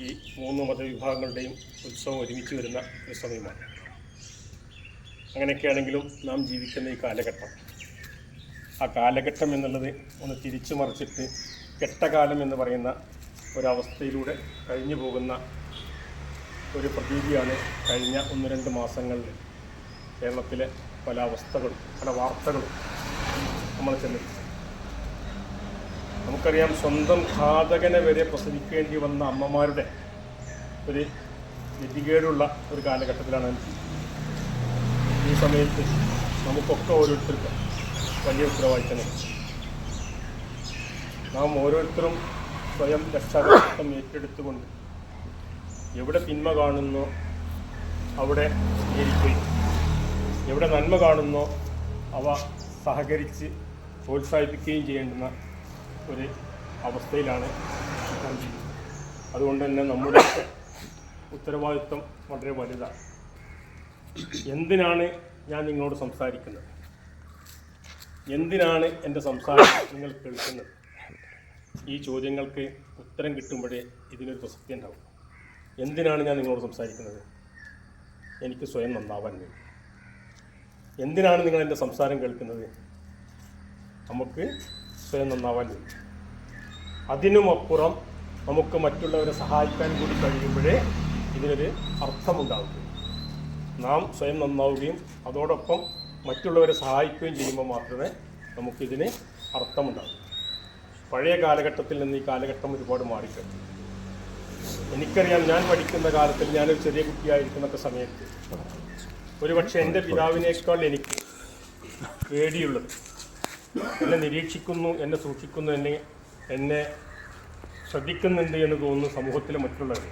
ഈ മൂന്ന് മതവിഭാഗങ്ങളുടെയും ഉത്സവം ഒരുമിച്ച് വരുന്ന ഒരു സമയമാണ്. അങ്ങനെയൊക്കെയാണെങ്കിലും നാം ജീവിക്കുന്ന ഈ കാലഘട്ടം, ആ കാലഘട്ടം എന്നുള്ളത് ഒന്ന് തിരിച്ചു മറിച്ചിട്ട് കെട്ടകാലം എന്ന് പറയുന്ന ഒരവസ്ഥയിലൂടെ കഴിഞ്ഞു പോകുന്ന ഒരു പ്രതീതിയാണ് കഴിഞ്ഞ 1-2 മാസങ്ങളിൽ കേരളത്തിലെ പല അവസ്ഥകളും പല വാർത്തകളും നമ്മൾ ചെന്നെത്തിച്ചത്. നമുക്കറിയാം, സ്വന്തം ഘാതകനെ വരെ പ്രസവിക്കേണ്ടി വന്ന അമ്മമാരുടെ ഒരു ഗതികേടുള്ള ഒരു കാലഘട്ടത്തിലാണ്. ഈ സമയത്ത് നമുക്കൊക്കെ ഓരോരുത്തർക്കും വലിയ ഉത്തരവാദിത്തമുണ്ട്. നാം ഓരോരുത്തരും സ്വയം രക്ഷാകർതൃത്വം ഏറ്റെടുത്തുകൊണ്ട് എവിടെ തിന്മ കാണുന്നോ അവിടെ സ്വീകരിക്കുകയും എവിടെ നന്മ കാണുന്നോ അവ സഹകരിച്ച് പ്രോത്സാഹിപ്പിക്കുകയും ചെയ്യേണ്ടുന്ന ഒരു അവസ്ഥയിലാണ് നാം ജീവിക്കുന്നത്. അതുകൊണ്ട് തന്നെ നമ്മുടെ ഉത്തരവാദിത്വം വളരെ വലുതാണ്. എന്തിനാണ് ഞാൻ നിങ്ങളോട് സംസാരിക്കുന്നത്? എന്തിനാണ് എൻ്റെ സംസാരം നിങ്ങൾ കേൾക്കുന്നത്? ഈ ചോദ്യങ്ങൾക്ക് ഉത്തരം കിട്ടുമ്പോഴേ ഇതിനൊരു പ്രസക്തി ഉണ്ടാവും. എന്തിനാണ് ഞാൻ നിങ്ങളോട് സംസാരിക്കുന്നത്? എനിക്ക് സ്വയം നന്നാവാൻ വേണ്ടി. എന്തിനാണ് നിങ്ങൾ എൻ്റെ സംസാരം കേൾക്കുന്നത്? നമുക്ക് സ്വയം നന്നാവാൻ വേണ്ടി. അതിനുമപ്പുറം നമുക്ക് മറ്റുള്ളവരെ സഹായിക്കാൻ കൂടി കഴിയുമ്പോഴേ ഇതിനൊരു അർത്ഥമുണ്ടാവുകയും നാം സ്വയം നന്നാവുകയും അതോടൊപ്പം മറ്റുള്ളവരെ സഹായിക്കുകയും ചെയ്യുമ്പോൾ മാത്രമേ നമുക്കിതിന് അർത്ഥമുണ്ടാകൂ. പഴയ കാലഘട്ടത്തിൽ നിന്ന് ഈ കാലഘട്ടം ഒരുപാട് മാറിക്കഴിഞ്ഞു. എനിക്കറിയാം, ഞാൻ പഠിക്കുന്ന കാലത്തിൽ, ഞാനൊരു ചെറിയ കുട്ടിയായിരിക്കുന്ന സമയത്ത് ഒരുപക്ഷെ എൻ്റെ പിതാവിനേക്കാൾ എനിക്ക് പേടിയുള്ളത്, എന്നെ നിരീക്ഷിക്കുന്നു, എന്നെ സൂക്ഷിക്കുന്നു, എന്നെ ശ്രദ്ധിക്കുന്നുണ്ട് എന്ന് തോന്നുന്നു സമൂഹത്തിലെ മറ്റുള്ളവർ.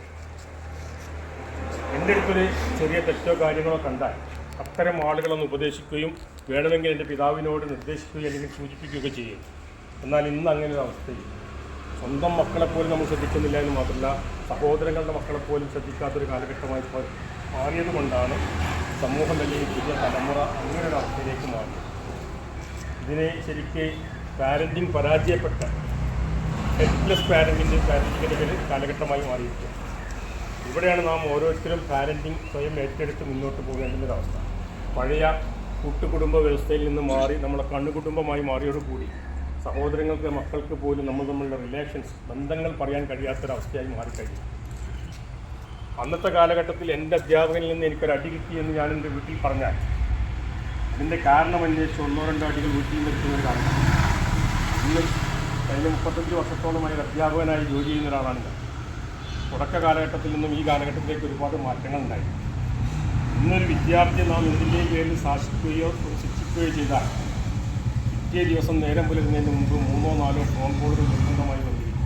എൻ്റെ അടുത്തൊരു ചെറിയ തെറ്റോ കാര്യങ്ങളോ കണ്ടാൽ അത്തരം ആളുകളൊന്ന് ഉപദേശിക്കുകയും വേണമെങ്കിൽ എൻ്റെ പിതാവിനോട് നിർദ്ദേശിക്കുകയും അല്ലെങ്കിൽ സൂചിപ്പിക്കുകയൊക്കെ ചെയ്യും. എന്നാൽ ഇന്ന് അങ്ങനെ ഒരു അവസ്ഥയില്ല. സ്വന്തം മക്കളെപ്പോലും നമ്മൾ ശ്രദ്ധിക്കുന്നില്ല എന്ന് മാത്രമല്ല, സഹോദരങ്ങളുടെ മക്കളെപ്പോലും ശ്രദ്ധിക്കാത്തൊരു കാലഘട്ടമായി മാറിയത് കൊണ്ടാണ് സമൂഹം അല്ലെങ്കിൽ പുതിയ തലമുറ അങ്ങനെ ഒരു അവസ്ഥയിലേക്ക് മാറിയത്. ഇതിനെ ശരിക്ക് പാരൻറ്റിങ് പരാജയപ്പെട്ട ഹെൽപ്ലെസ് പാരൻറ്റിങ്ങിൻ്റെ കാലഘട്ടമായി മാറിയിരിക്കുക. ഇവിടെയാണ് നാം ഓരോരുത്തരും പാരൻറ്റിങ് സ്വയം ഏറ്റെടുത്ത് മുന്നോട്ട് പോകേണ്ടുന്നൊരവസ്ഥ. പഴയ കൂട്ടുകുടുംബ വ്യവസ്ഥയിൽ നിന്ന് മാറി നമ്മളെ കണ്ണുകുടുംബമായി മാറിയോടുകൂടി സഹോദരങ്ങൾക്ക് മക്കൾക്ക് പോലും നമ്മൾ തമ്മിലുള്ള റിലേഷൻസ്, ബന്ധങ്ങൾ പറയാൻ കഴിയാത്തൊരവസ്ഥയായി മാറിക്കഴിഞ്ഞു. അന്നത്തെ കാലഘട്ടത്തിൽ എൻ്റെ അധ്യാപകനിൽ നിന്ന് എനിക്കൊരു അടി കിട്ടിയെന്ന് ഞാൻ എൻ്റെ വീട്ടിൽ പറഞ്ഞാൽ അതിൻ്റെ കാരണം അന്വേഷിച്ച് 1-2 അടികൾ വീട്ടിൽ നിൽക്കുന്നൊരു കാരണം. ഇന്ന് കഴിഞ്ഞ 35 വർഷത്തോളമായി അധ്യാപകനായി ജോലി ചെയ്യുന്ന ഒരാളാണ് ഞാൻ. തുടക്ക കാലഘട്ടത്തിൽ നിന്നും ഈ കാലഘട്ടത്തിലേക്ക് ഒരുപാട് മാറ്റങ്ങൾ ഉണ്ടായി. ഇന്നൊരു വിദ്യാർത്ഥിയെ നാം എന്തിൻ്റെ പേരിൽ ശാസിക്കുകയോ ശിക്ഷിക്കുകയോ ചെയ്താൽ പിറ്റേ ദിവസം നേരം പുലരുന്നതിന് മുമ്പ് 3-4 ഫോൺ കോളുകൾ നിർബന്ധമായി വന്നിരിക്കും.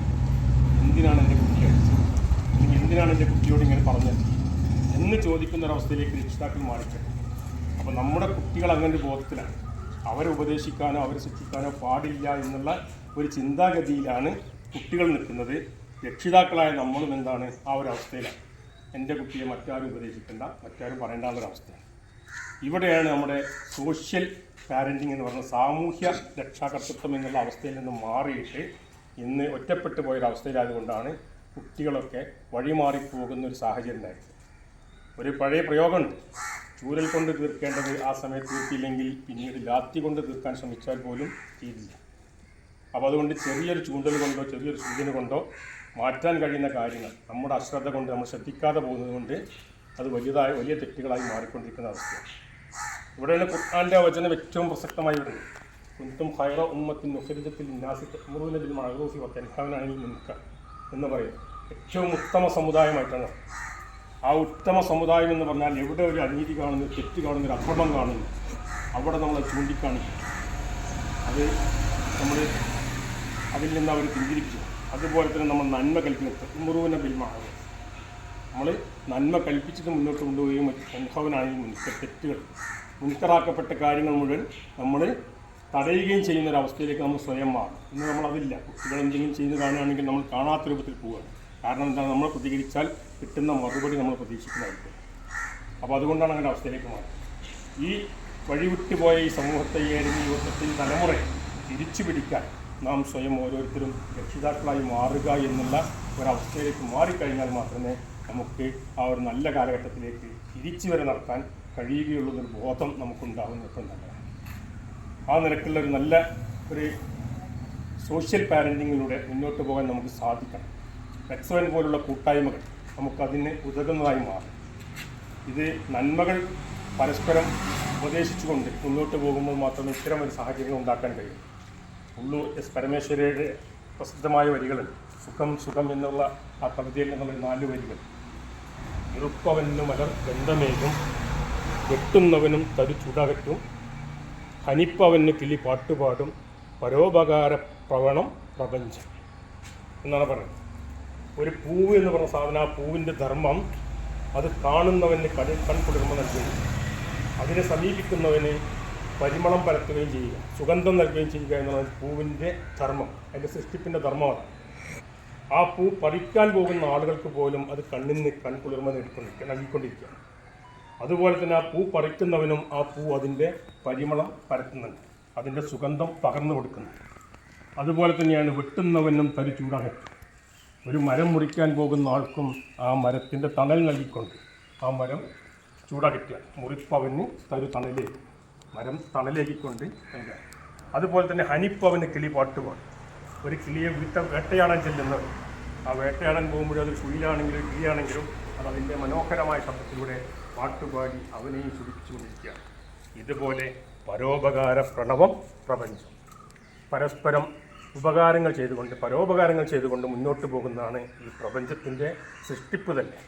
എന്തിനാണ് എൻ്റെ കുട്ടി അടിച്ചത്, അല്ലെങ്കിൽ എന്തിനാണ് എൻ്റെ കുട്ടിയോട് ഇങ്ങനെ പറഞ്ഞത് എന്ന് ചോദിക്കുന്നൊരവസ്ഥയിലേക്ക് രക്ഷിതാക്കൾ മാറിക്കഴിഞ്ഞു. അപ്പോൾ നമ്മുടെ കുട്ടികൾ അങ്ങനെ ഒരു ബോധത്തിലാണ്. അവരെ ഉപദേശിക്കാനോ അവരെ ശിക്ഷിക്കാനോ പാടില്ല എന്നുള്ള ഒരു ചിന്താഗതിയിലാണ് കുട്ടികൾ നിൽക്കുന്നത്. രക്ഷിതാക്കളായ നമ്മളും എന്താണ് ആ ഒരു അവസ്ഥയിലാണ്. എൻ്റെ കുട്ടിയെ മറ്റാരും ഉപദേശിക്കേണ്ട, മറ്റാരും പറയേണ്ട എന്നൊരവസ്ഥയാണ്. ഇവിടെയാണ് നമ്മുടെ സോഷ്യൽ പാരൻറ്റിങ് എന്ന് പറഞ്ഞ സാമൂഹ്യ രക്ഷാകർതൃത്വം എന്നുള്ള അവസ്ഥയിൽ നിന്ന് മാറിയിട്ട് ഇന്ന് ഒറ്റപ്പെട്ടു പോയൊരവസ്ഥയിലായതുകൊണ്ടാണ് കുട്ടികളൊക്കെ വഴിമാറിപ്പോകുന്ന ഒരു സാഹചര്യം ഉണ്ടായത്. ഒരു പഴയ പ്രയോഗമുണ്ട്, ചൂരൽ കൊണ്ട് തീർക്കേണ്ടത് ആ സമയത്ത് തീർത്തില്ലെങ്കിൽ പിന്നീട് ലാത്തി കൊണ്ട് തീർക്കാൻ ശ്രമിച്ചാൽ പോലും തീരില്ല. അപ്പോൾ അതുകൊണ്ട് ചെറിയൊരു ചൂണ്ടൽ കൊണ്ടോ ചെറിയൊരു സൂചന കൊണ്ടോ മാറ്റാൻ കഴിയുന്ന കാര്യങ്ങൾ നമ്മുടെ അശ്രദ്ധ കൊണ്ട് നമ്മൾ ശ്രദ്ധിക്കാതെ പോകുന്നത് കൊണ്ട് അത് വലിയ തെറ്റുകളായി മാറിക്കൊണ്ടിരിക്കുന്ന അവസ്ഥയാണ്. ഇവിടെയുള്ള ഖുർആൻ്റെ വചനം ഏറ്റവും പ്രസക്തമായി വരുന്നത് കുന്തും ഖൈറ ഉമ്മത്തിൻ ഉഖ്രിജത്തിൽ നാസി തഅ്മുറൂന ബിൽ മഅറൂഫി വതൻഹൗന അനിൽ മുൻകർ എന്ന് പറയും. ഏറ്റവും ഉത്തമ സമുദായമായിട്ടാണ്. ആ ഉത്തമ സമുദായം എന്ന് പറഞ്ഞാൽ എവിടെ ഒരു അനീതി കാണുന്നു, തെറ്റ് കാണുന്നു, ഒരു അക്രമം കാണുന്നു, അവിടെ നമ്മൾ ചൂണ്ടിക്കാണിക്കും. അത് നമ്മൾ അതിൽ നിന്ന് അവർ പിന്തിരിപ്പിച്ചു. അതുപോലെ തന്നെ നമ്മൾ നന്മ കൽപ്പിക്കുന്നത് തഅ്മുറൂന ബിൽ മഅറൂഫ്, നമ്മൾ നന്മ കൽപ്പിച്ചിട്ട് മുന്നോട്ട് കൊണ്ടുപോവുകയും തൻഹൗനാണെങ്കിൽ മുൻകർ, തെറ്റുകൾ മുൻകറാക്കപ്പെട്ട കാര്യങ്ങൾ മുഴുവൻ നമ്മൾ തടയുകയും ചെയ്യുന്നൊരവസ്ഥയിലേക്ക് നമ്മൾ സ്വയം മാറും. ഇന്ന് നമ്മളതില്ല. കുട്ടികൾ എന്തെങ്കിലും ചെയ്യുന്ന കാണുകയാണെങ്കിൽ നമ്മൾ കാണാത്ത രൂപത്തിൽ പോവുകയാണ്. കാരണം എന്താണ്, നമ്മൾ പ്രതികരിച്ചാൽ കിട്ടുന്ന മറുപടി നമ്മൾ പ്രതീക്ഷിക്കുന്നതായിരിക്കും. അപ്പോൾ അതുകൊണ്ടാണ് അങ്ങനെ അവസ്ഥയിലേക്ക് മാറുന്നത്. ഈ വഴിവിട്ടുപോയ ഈ സമൂഹത്തെ, ഈ യുവത്വത്തിൽ തലമുറയെ തിരിച്ചു പിടിക്കാൻ നാം സ്വയം ഓരോരുത്തരും രക്ഷിതാക്കളായി മാറുക എന്നുള്ള ഒരവസ്ഥയിലേക്ക് മാറിക്കഴിഞ്ഞാൽ മാത്രമേ നമുക്ക് ആ ഒരു നല്ല കാലഘട്ടത്തിലേക്ക് തിരിച്ചു വരെ നടത്താൻ കഴിയുകയുള്ളൊരു ബോധം നമുക്കുണ്ടാകുന്ന എപ്പോഴും നല്ലതാണ്. ആ നിലക്കുള്ള ഒരു നല്ല ഒരു സോഷ്യൽ പാരൻറ്റിങ്ങിലൂടെ മുന്നോട്ട് പോകാൻ നമുക്ക് സാധിക്കണം. മെക്സവൻ പോലുള്ള കൂട്ടായ്മകൾ നമുക്കതിന് ഉതകുന്നതായി മാറും. ഇത് നന്മകൾ പരസ്പരം ഉപദേശിച്ചുകൊണ്ട് മുന്നോട്ട് പോകുമ്പോൾ മാത്രമേ ഇത്തരം ഒരു സാഹചര്യം ഉണ്ടാക്കാൻ കഴിയും. ഉള്ളൂർ എസ് പരമേശ്വരയുടെ പ്രസിദ്ധമായ വരികളുണ്ട്. സുഖം സുഖം എന്നുള്ള ആ കവിതയിൽ നിന്നുള്ള 4 വരികൾ. ഇറുപ്പവനും മലർ ഗന്ധമേകും, വെട്ടുന്നവനും തരു ചുടകറ്റും, ഹനിപ്പവന് കിളി പാട്ടുപാടും, പരോപകാര പ്രവണം പ്രപഞ്ചം എന്നാണ് പറയുന്നത്. ഒരു പൂവ് എന്ന് പറഞ്ഞ സാധനം, ആ പൂവിൻ്റെ ധർമ്മം അത് കാണുന്നവന് കൺകുളിർമ നൽകുകയും അതിനെ സമീപിക്കുന്നവന് പരിമളം പരത്തുകയും ചെയ്യുക, സുഗന്ധം നൽകുകയും ചെയ്യുക എന്നുള്ളത് പൂവിൻ്റെ ധർമ്മം, അതിൻ്റെ സൃഷ്ടിപ്പിൻ്റെ ധർമ്മമാണ്. ആ പൂ പറിക്കാൻ പോകുന്ന ആളുകൾക്ക് പോലും അത് കണ്ണിന് കൺകുളിർമ നൽകിക്കൊണ്ടിരിക്കുകയാണ്. അതുപോലെ തന്നെ ആ പൂ പറിക്കുന്നവനും ആ പൂ അതിൻ്റെ പരിമളം പരത്തുന്നുണ്ട്, അതിൻ്റെ സുഗന്ധം പകർന്നു കൊടുക്കുന്നു. അതുപോലെ തന്നെയാണ് വെട്ടുന്നവനും തരി ചൂടകറ്റും. ഒരു മരം മുറിക്കാൻ പോകുന്ന ആൾക്കും ആ മരത്തിൻ്റെ തണൽ നൽകിക്കൊണ്ട് ആ മരം ചൂടകറ്റുക. മുറിപ്പവന് തരു തണലേക്ക്, മരം തണലേക്കിക്കൊണ്ട് നൽകുക. അതുപോലെ തന്നെ ഹനിപ്പവന് കിളി പാട്ടുപാടും. ഒരു കിളിയെ വേട്ടയാടാൻ ചെല്ലുന്നത്, ആ വേട്ടയാടാൻ പോകുമ്പോഴും അത് കുയിലാണെങ്കിലും കിളിയാണെങ്കിലും അത് അതിൻ്റെ മനോഹരമായ ശബ്ദത്തിലൂടെ പാട്ടുപാടി അവനെയും ചുരുക്കിച്ചുകൊണ്ടിരിക്കുകയാണ്. ഇതുപോലെ പരോപകാര പ്രണവം പ്രപഞ്ചം, പരസ്പരം ഉപകാരങ്ങൾ ചെയ്തുകൊണ്ട് പരോപകാരങ്ങൾ ചെയ്തുകൊണ്ട് മുന്നോട്ട് പോകുന്നതാണ് ഈ പ്രപഞ്ചത്തിൻ്റെ സൃഷ്ടിപ്പ് തന്നെ.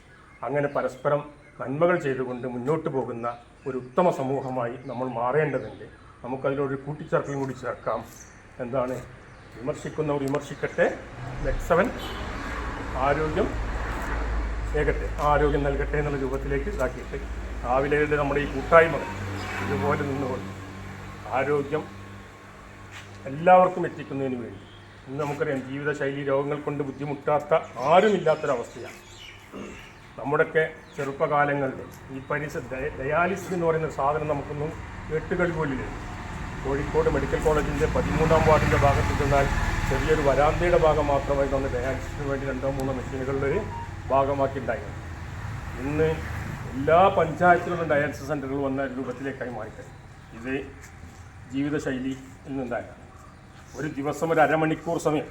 അങ്ങനെ പരസ്പരം നന്മകൾ ചെയ്തുകൊണ്ട് മുന്നോട്ട് പോകുന്ന ഒരു ഉത്തമ സമൂഹമായി നമ്മൾ മാറേണ്ടതുണ്ട്. നമുക്കതിലൊരു കൂട്ടിച്ചേർക്കലും കൂടി ചേർക്കാം. എന്താണ്? വിമർശിക്കുന്നവർ വിമർശിക്കട്ടെ, മെക്സവൻ ആരോഗ്യം ഏകട്ടെ, ആരോഗ്യം നൽകട്ടെ എന്നുള്ള രൂപത്തിലേക്ക് ഇതാക്കിയിട്ട് രാവിലെയുടെ നമ്മുടെ ഈ കൂട്ടായ്മകൾ ഇതുപോലെ നിന്നുകൊണ്ട് ആരോഗ്യം എല്ലാവർക്കും എത്തിക്കുന്നതിന് വേണ്ടി, ഇന്ന് നമുക്കറിയാം ജീവിതശൈലി രോഗങ്ങൾ കൊണ്ട് ബുദ്ധിമുട്ടാത്ത ആരുമില്ലാത്തൊരവസ്ഥയാണ്. നമ്മുടെയൊക്കെ ചെറുപ്പകാലങ്ങളിൽ ഈ ഡയാലിസിസ് എന്ന് പറയുന്ന സാധനം നമുക്കൊന്നും കേട്ടുകൾ പോലില്ല. കോഴിക്കോട് മെഡിക്കൽ കോളേജിൻ്റെ 13-ാം വാർഡിൻ്റെ ഭാഗത്ത് ചെന്നാൽ ചെറിയൊരു വരാന്തയുടെ ഭാഗം മാത്രമായി നമ്മൾ ഡയാലിസിസിന് വേണ്ടി 2-3 മെഷീനുകളുടെ ഒരു ഭാഗമാക്കിയിട്ടുണ്ടായിരുന്നു. ഇന്ന് എല്ലാ പഞ്ചായത്തിലുള്ള ഡയാലിസിസ് സെൻ്ററുകൾ വന്ന രൂപത്തിലേക്കായി മാറിക്കഴിഞ്ഞു. ഇത് ജീവിതശൈലിയിൽ നിന്നുണ്ടായതാണ്. ഒരു ദിവസം ഒരു അരമണിക്കൂർ സമയം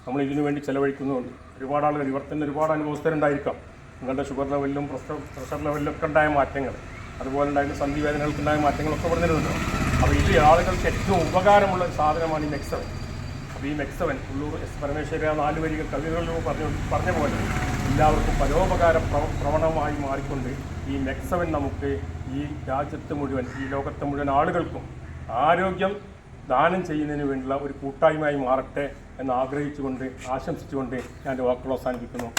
നമ്മൾ ഇതിനു വേണ്ടി ചെലവഴിക്കുന്നുണ്ട്. ഒരുപാട് ആളുകൾ ഇവർ തന്നെ ഒരുപാട് അനുഭവസ്ഥരുണ്ടായിരിക്കാം. നിങ്ങളുടെ ഷുഗർ ലെവലിലും പ്രഷർ ലെവലിലൊക്കെ ഉണ്ടായ മാറ്റങ്ങൾ, അതുപോലെ ഉണ്ടായിരുന്ന സന്ധിവേദനകൾക്കുണ്ടായ മാറ്റങ്ങളൊക്കെ പറഞ്ഞിരുന്നുണ്ടോ. അപ്പോൾ ഇത് ആളുകൾക്ക് ഏറ്റവും ഉപകാരമുള്ള ഒരു സാധനമാണ് ഈ മെക്സവൻ. അപ്പോൾ ഈ മെക്സവൻ ഉള്ളൂർ എസ് പരമേശ്വര 4 വരികൾ കവികളിലും പറഞ്ഞ പോലെ എല്ലാവർക്കും പരോപകാര പ്രവണമായി മാറിക്കൊണ്ട് ഈ മെക്സവൻ നമുക്ക് ഈ രാജ്യത്ത് മുഴുവൻ, ഈ ലോകത്തെ മുഴുവൻ ആളുകൾക്കും ആരോഗ്യം ദാനം ചെയ്യുന്നതിന് വേണ്ടിയുള്ള ഒരു കൂട്ടായ്മയായി മാറട്ടെ എന്ന് ആഗ്രഹിച്ചുകൊണ്ട് ആശംസിച്ചുകൊണ്ട് ഞാൻ എൻ്റെ വാക്കുകൾ അവസാനിപ്പിക്കുന്നു.